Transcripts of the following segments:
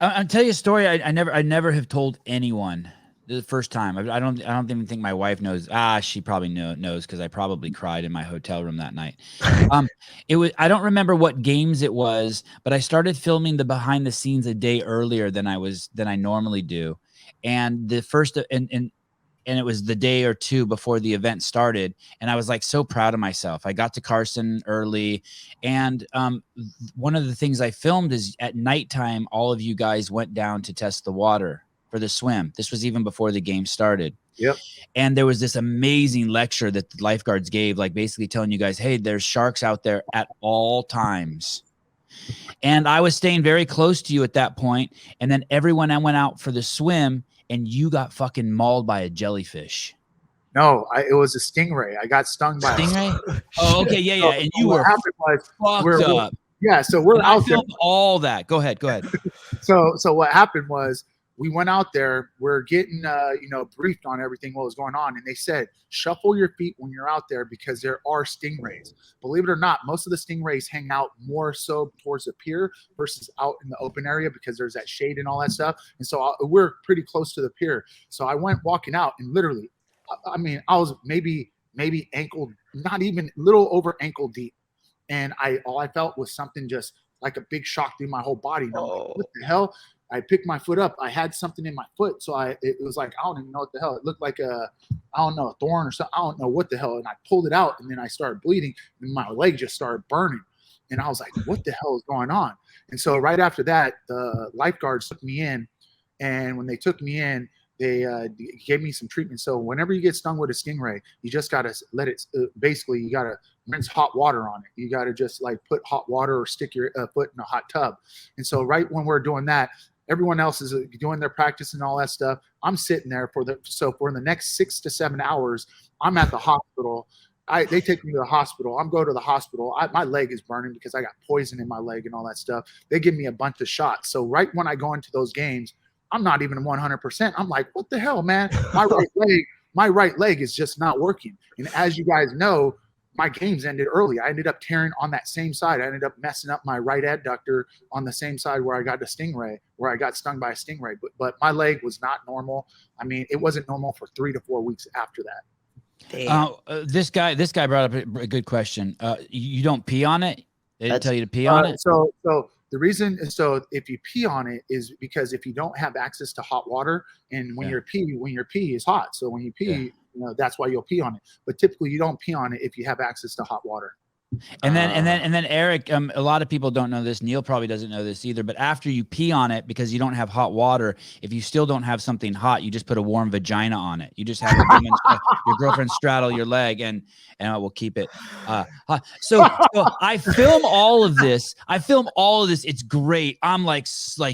I'll tell you a story. I never have told anyone the first time. I don't even think my wife knows. She probably knows because I probably cried in my hotel room that night. It was, I don't remember what games it was, but I started filming the behind the scenes a day earlier than I normally do. And the first, and it was the day or two before the event started, and I was like so proud of myself. I got to Carson early, and one of the things I filmed is at nighttime, all of you guys went down to test the water for the swim. This was even before the game started. Yep. And there was this amazing lecture that the lifeguards gave, like basically telling you guys, hey, there's sharks out there at all times. And I was staying very close to you at that point, and then everyone went out for the swim, and you got fucking mauled by a jellyfish. No, it was a stingray. I got stung by stingray. Oh, okay, yeah. And you were fucked up. Yeah, so we're out there. All that. Go ahead. So what happened was we went out there. We're getting briefed on everything what was going on, and they said shuffle your feet when you're out there because there are stingrays. Believe it or not, most of the stingrays hang out more so towards the pier versus out in the open area because there's that shade and all that stuff. And so we're pretty close to the pier. So I went walking out, and literally, I mean, I was maybe ankle, not even little over ankle deep, and all I felt was something just like a big shock through my whole body. And I'm like, what the hell? I picked my foot up. I had something in my foot. So it was like, I don't even know what the hell. It looked like a thorn or something. I don't know what the hell. And I pulled it out, and then I started bleeding, and my leg just started burning. And I was like, what the hell is going on? And so right after that, the lifeguards took me in. And when they took me in, they gave me some treatment. So whenever you get stung with a stingray, you just got to let it, basically you got to rinse hot water on it. You got to just like put hot water or stick your foot in a hot tub. And so right when we're doing that, everyone else is doing their practice and all that stuff. I'm sitting there for the next 6 to 7 hours, I'm at the hospital. They take me to the hospital. I'm going to the hospital. My leg is burning because I got poison in my leg and all that stuff. They give me a bunch of shots. So right when I go into those games, I'm not even 100%. I'm like, what the hell, man? My right leg is just not working. And as you guys know, my games ended early. I ended up tearing on that same side. I ended up messing up my right adductor on the same side where I got the stingray, where I got stung by a stingray. But my leg was not normal. I mean, it wasn't normal for 3 to 4 weeks after that. This guy brought up a good question. You don't pee on it? They didn't tell you to pee on it? So the reason is, so if you pee on it is because if you don't have access to hot water, and when your pee is hot. So when you pee, that's why you'll pee on it. But typically you don't pee on it if you have access to hot water. And then Eric, a lot of people don't know this. Neal probably doesn't know this either. But after you pee on it, because you don't have hot water, if you still don't have something hot, you just put a warm vagina on it. You just have your girlfriend straddle your leg, and we'll keep it hot. So I film all of this. It's great. I'm like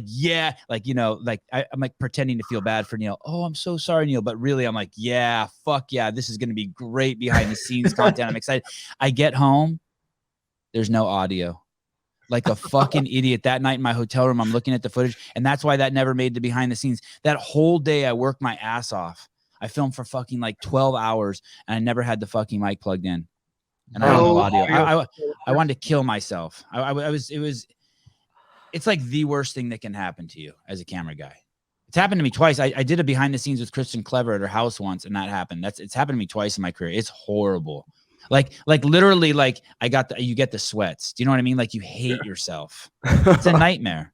yeah, I'm like pretending to feel bad for Neal. Oh, I'm so sorry, Neal. But really, I'm like, yeah, fuck yeah, this is gonna be great behind the scenes content. I'm excited. I get home. There's no audio. Like a fucking idiot. That night in my hotel room, I'm looking at the footage, and that's why that never made the behind the scenes. That whole day I worked my ass off. I filmed for fucking like 12 hours, and I never had the fucking mic plugged in. And I had no audio. I wanted to kill myself. It's like the worst thing that can happen to you as a camera guy. It's happened to me twice. I did a behind the scenes with Kristen Clever at her house once, and that happened. It's happened to me twice in my career. It's horrible. Like literally, like you get the sweats. Do you know what I mean? Like you hate yourself. It's a nightmare.